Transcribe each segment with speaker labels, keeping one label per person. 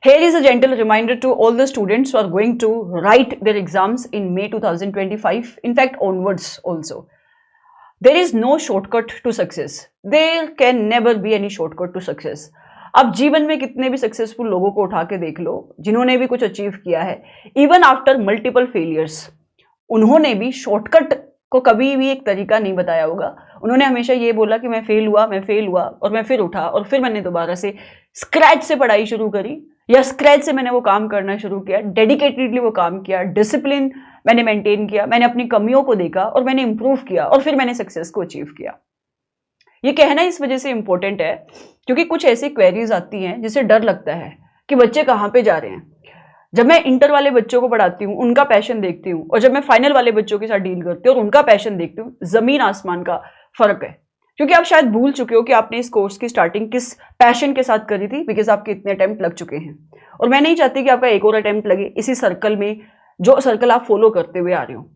Speaker 1: Here is a gentle reminder to all the students who are going to write their exams in May 2025, in fact onwards also. There is no shortcut to success. There can never be any shortcut to success. आप जीवन में कितने भी successful लोगों को उठा के देख लो, जिन्होंने भी कुछ अचीव किया है, इवन आफ्टर मल्टीपल फेलियर्स, उन्होंने भी शॉर्टकट को कभी भी एक तरीका नहीं बताया होगा। उन्होंने हमेशा ये बोला कि मैं फेल हुआ और मैं फिर उठा और फिर मैंने दोबारा से स्क्रैच से पढ़ाई शुरू करी, या स्क्रैच से मैंने वो काम करना शुरू किया, डेडिकेटेडली वो काम किया, डिसिप्लिन मैंने मेंटेन किया, मैंने अपनी कमियों को देखा और मैंने इंप्रूव किया और फिर मैंने सक्सेस को अचीव किया। ये कहना इस वजह से इंपॉर्टेंट है क्योंकि कुछ ऐसी क्वेरीज आती हैं जिससे डर लगता है कि बच्चे कहाँ पे जा रहे हैं। जब मैं इंटर वाले बच्चों को पढ़ाती हूँ, उनका पैशन देखती हूँ, और जब मैं फाइनल वाले बच्चों के साथ डील करती हूँ और उनका पैशन देखती हूँ, जमीन आसमान का फर्क है। क्योंकि आप शायद भूल चुके हो कि आपने इस कोर्स की स्टार्टिंग किस पैशन के साथ करी थी, बिकॉज आपके इतने अटेम्प्ट लग चुके हैं और मैं नहीं चाहती कि आपका एक और अटेम्प्ट लगे इसी सर्कल में, जो सर्कल आप फॉलो करते हुए आ रहे हो।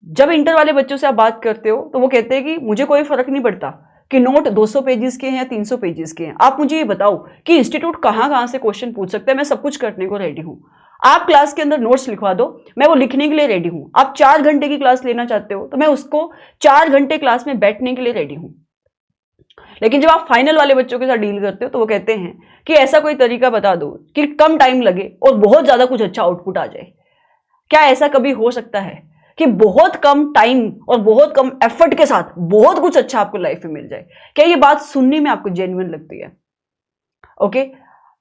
Speaker 1: जब इंटर वाले बच्चों से आप बात करते हो तो वो कहते हैं कि मुझे कोई फर्क नहीं पड़ता कि नोट 200 पेजेस के हैं या 300 पेजेस के हैं, आप मुझे ये बताओ कि इंस्टीट्यूट कहाँ से क्वेश्चन पूछ सकता है, मैं सब कुछ करने को रेडी हूँ। आप क्लास के अंदर नोट्स लिखवा दो, मैं वो लिखने के लिए रेडी हूँ। आप 4 घंटे की क्लास लेना चाहते हो तो मैं उसको 4 घंटे क्लास में बैठने के लिए रेडी हूँ। लेकिन जब आप फाइनल वाले बच्चों के साथ डील करते हो तो वो कहते हैं कि ऐसा कोई तरीका बता दो कि कम टाइम लगे और बहुत ज्यादा कुछ अच्छा आउटपुट आ जाए। क्या ऐसा कभी हो सकता है कि बहुत कम टाइम और बहुत कम एफर्ट के साथ बहुत कुछ अच्छा आपको लाइफ में मिल जाए? क्या ये बात सुनने में आपको जेन्युइन लगती है? ओके,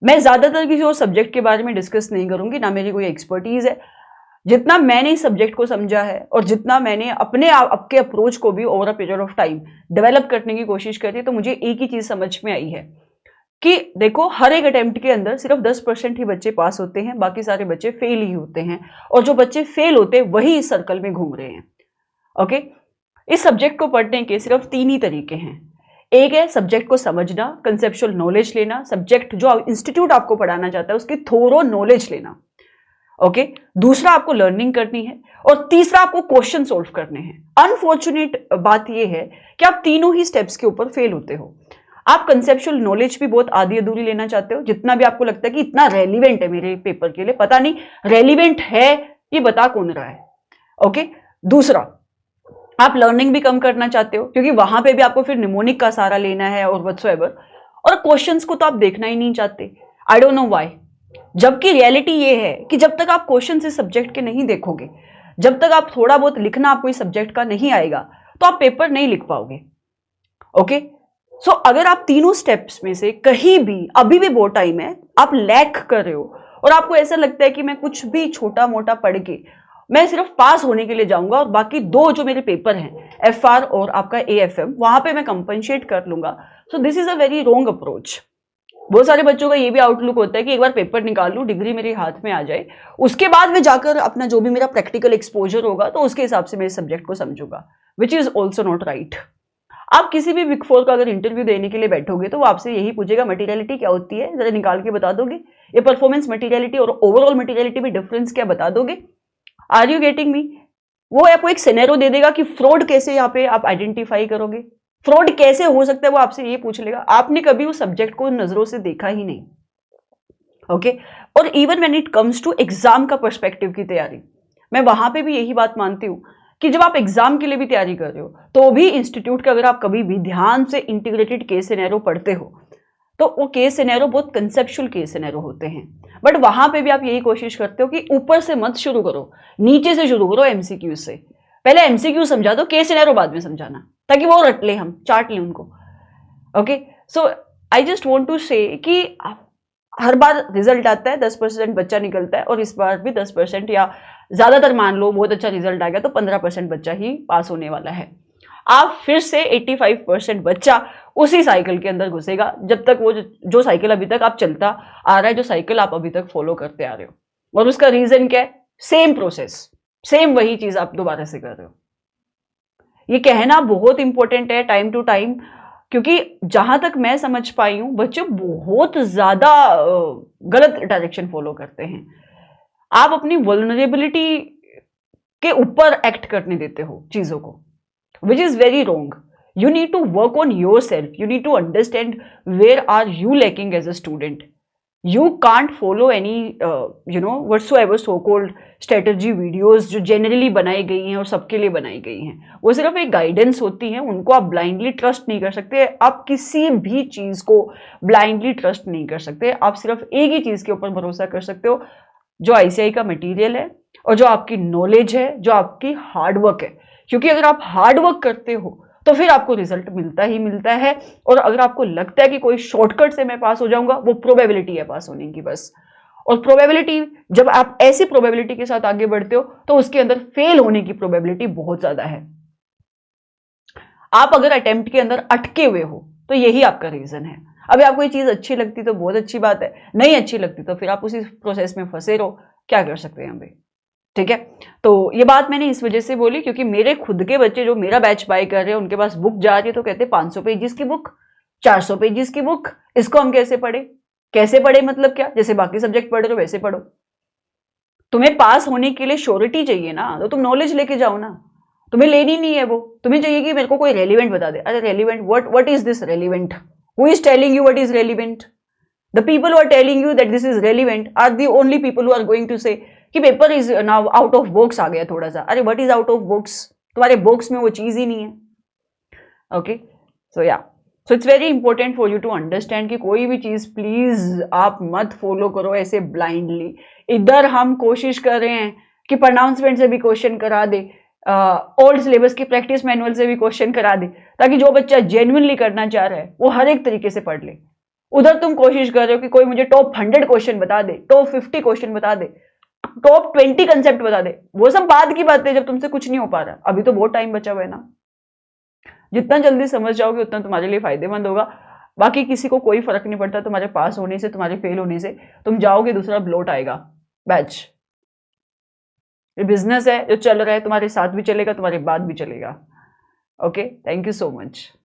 Speaker 1: मैं ज्यादातर किसी और सब्जेक्ट के बारे में डिस्कस नहीं करूंगी, ना मेरी कोई एक्सपर्टीज है। जितना मैंने इस सब्जेक्ट को समझा है और जितना मैंने अपने आपके अप्रोच को भी over a period of time develop करने की कोशिश करी, तो मुझे एक ही चीज समझ में आई है कि देखो, हर एक अटेम्प्ट के अंदर सिर्फ 10% ही बच्चे पास होते हैं, बाकी सारे बच्चे फेल ही होते हैं, और जो बच्चे फेल होते हैं वही इस सर्कल में घूम रहे हैं। ओके, इस सब्जेक्ट को पढ़ने के सिर्फ 3 ही तरीके हैं। एक है सब्जेक्ट को समझना, कंसेप्चुअल नॉलेज लेना, सब्जेक्ट जो इंस्टीट्यूट आपको पढ़ाना चाहता है उसकी थोरो नॉलेज लेना। ओके, दूसरा आपको लर्निंग करनी है, और तीसरा आपको क्वेश्चन सोल्व करने हैं। अनफॉर्चुनेट बात यह है कि आप तीनों ही स्टेप्स के ऊपर फेल होते हो। आप कंसेप्चुअल नॉलेज भी बहुत आधी अधूरी लेना चाहते हो, जितना भी आपको लगता है कि इतना रेलिवेंट है मेरे पेपर के लिए, पता नहीं रेलिवेंट है ये बता कौन रहा है। ओके, दूसरा आप लर्निंग भी कम करना चाहते हो क्योंकि वहां पे भी आपको फिर निमोनिक का सहारा लेना है और व्हाटसोएवर, और क्वेश्चंस को तो आप देखना ही नहीं चाहते। आई डोंट नो व्हाई, जबकि रियलिटी ये है कि जब तक आप क्वेश्चन इस सब्जेक्ट के नहीं देखोगे, जब तक आप थोड़ा बहुत लिखना आपको इस सब्जेक्ट का नहीं आएगा, तो आप पेपर नहीं लिख पाओगे। ओके, सो अगर आप तीनों स्टेप्स में से कहीं भी, अभी भी बहुत टाइम है, आप लैक कर रहे हो और आपको ऐसा लगता है कि मैं कुछ भी छोटा मोटा पढ़ के मैं सिर्फ पास होने के लिए जाऊंगा और बाकी 2 जो मेरे पेपर हैं, FR और आपका AFM, वहां पे मैं कंपनसेट कर लूंगा, so this is a very wrong approach. बहुत सारे बच्चों का ये भी आउटलुक होता है कि एक बार पेपर निकाल लूं, डिग्री मेरे हाथ में आ जाए, उसके बाद में जाकर अपना जो भी मेरा प्रैक्टिकल एक्सपोजर होगा तो उसके हिसाब से मेरे सब्जेक्ट को समझूंगा, which is also not right. आप किसी भी बिग 4 का अगर इंटरव्यू देने के लिए बैठोगे तो वो आपसे यही पूछेगा, मटेरियलिटी क्या होती है, जरा निकाल के बता दोगे? ये परफॉर्मेंस मटेरियलिटी और ओवरऑल मटेरियलिटी में डिफरेंस क्या बता दोगे? Are you getting me? वो आपको एक सिनेरियो दे देगा कि फ्रॉड कैसे यहाँ पे आप आइडेंटिफाई करोगे, फ्रॉड कैसे हो सकता है, वो आपसे ये पूछ लेगा। आपने कभी उस सब्जेक्ट को नजरों से देखा ही नहीं। ओके, और even when it comes to exam का पर्सपेक्टिव की तैयारी, मैं वहां पे भी यही बात मानती हूं कि जब आप एग्जाम के लिए भी तैयारी कर रहे हो तो भी इंस्टीट्यूट का अगर आप कभी भी ध्यान से इंटीग्रेटेड केस सिनेरियो पढ़ते हो तो वो केस सिनेरियो बहुत कंसेप्चुअल केस सिनेरियो होते हैं, बट वहां पे भी आप यही कोशिश करते हो कि ऊपर से मत शुरू करो, नीचे से शुरू करो, MCQ से। पहले MCQ समझा दो, केस सिनेरियो बाद में समझाना, ताकि वो रट ले, हम चाट लें उनको। Okay, so I just want to say कि हर बार रिजल्ट आता है, 10% बच्चा निकलता है, और इस बार भी 10% या ज्यादातर मान लो बहुत अच्छा रिजल्ट आ गया तो 15% बच्चा ही पास होने वाला है। आप फिर से 85% बच्चा उसी साइकिल के अंदर घुसेगा, जब तक वो जो साइकिल अभी तक आप चलता आ रहा है, जो साइकिल आप अभी तक फॉलो करते आ रहे हो। और उसका रीजन क्या है? सेम प्रोसेस, सेम वही चीज आप दोबारा से कर रहे हो। ये कहना बहुत इंपॉर्टेंट है टाइम टू टाइम, क्योंकि जहां तक मैं समझ पाई हूं बच्चे बहुत ज्यादा गलत डायरेक्शन फॉलो करते हैं। आप अपनी वल्नरेबिलिटी के ऊपर एक्ट करने देते हो चीजों को, which is very wrong. You need to work on yourself. You need to understand where are you lacking as a student. You can't follow any whatsoever so called strategy videos जो generally बनाई गई हैं और सबके लिए बनाई गई हैं। वो सिर्फ एक गाइडेंस होती है, उनको आप ब्लाइंडली ट्रस्ट नहीं कर सकते। आप किसी भी चीज को ब्लाइंडली ट्रस्ट नहीं कर सकते। आप सिर्फ एक ही चीज के ऊपर भरोसा कर सकते हो, जो आईसीआई का मटेरियल है और जो आपकी नॉलेज है, जो आपकी हार्डवर्क है। क्योंकि अगर आप हार्डवर्क करते हो तो फिर आपको रिजल्ट मिलता ही मिलता है। और अगर आपको लगता है कि कोई शॉर्टकट से मैं पास हो जाऊंगा, वो प्रोबेबिलिटी है पास होने की बस। और प्रोबेबिलिटी, जब आप ऐसी प्रोबेबिलिटी के साथ आगे बढ़ते हो तो उसके अंदर फेल होने की प्रोबेबिलिटी बहुत ज्यादा है। आप अगर अटेम्प्ट के अंदर अटके हुए हो तो यही आपका रीजन है। अभी आपको ये चीज अच्छी लगती तो बहुत अच्छी बात है, नहीं अच्छी लगती तो फिर आप उसी प्रोसेस में फंसे रहो, क्या कर सकते हैं अभी। ठीक है, तो ये बात मैंने इस वजह से बोली क्योंकि मेरे खुद के बच्चे जो मेरा बैच बाय कर रहे हैं, उनके पास बुक जा रही है तो कहते हैं 500 पेजेस की बुक, 400 पेजेस की बुक, इसको हम कैसे पढ़े? कैसे पढ़े मतलब क्या? जैसे बाकी सब्जेक्ट पढ़ रहे हो वैसे पढ़ो। तुम्हें पास होने के लिए श्योरिटी चाहिए ना, तो तुम नॉलेज लेके जाओ ना। तुम्हें लेनी नहीं है वो, तुम्हें चाहिए कि मेरे को कोई रेलिवेंट बता दे। अरे relevant what is this relevant? Who is telling you what is relevant? The people who are telling you that this is relevant are the only people who are going to say कि paper is now out of box आ गया थोड़ा सा। अरे what is out of box? तुम्हारे box में वो चीज ही नहीं है। Okay, so yeah, so it's very important for you to understand कि कोई भी चीज प्लीज आप मत फॉलो करो ऐसे ब्लाइंडली। इधर हम कोशिश कर रहे हैं कि प्रोनाउंसमेंट से भी क्वेश्चन करा दे, ओल्ड सिलेबस की प्रैक्टिस मैनुअल से भी क्वेश्चन करा दे, ताकि जो बच्चा जेन्युइनली करना चाह रहा है वो हर एक तरीके से पढ़ ले। उधर तुम कोशिश कर रहे हो कि कोई मुझे टॉप 100 क्वेश्चन बता दे, टॉप 50 क्वेश्चन बता दे, टॉप 20 कंसेप्ट बता दे। वो सब बाद की बात है जब तुमसे कुछ नहीं हो पा रहा। अभी तो बहुत टाइम बचा हुआ है ना। जितना जल्दी समझ जाओगे उतना तुम्हारे लिए फायदेमंद होगा। बाकी किसी को कोई फर्क नहीं पड़ता तुम्हारे पास होने से, तुम्हारे फेल होने से। तुम जाओगे, दूसरा ब्लॉट आएगा बैच। ये बिजनेस है जो चल रहा है, तुम्हारे साथ भी चलेगा, तुम्हारे बाद भी चलेगा। Okay, thank you so much.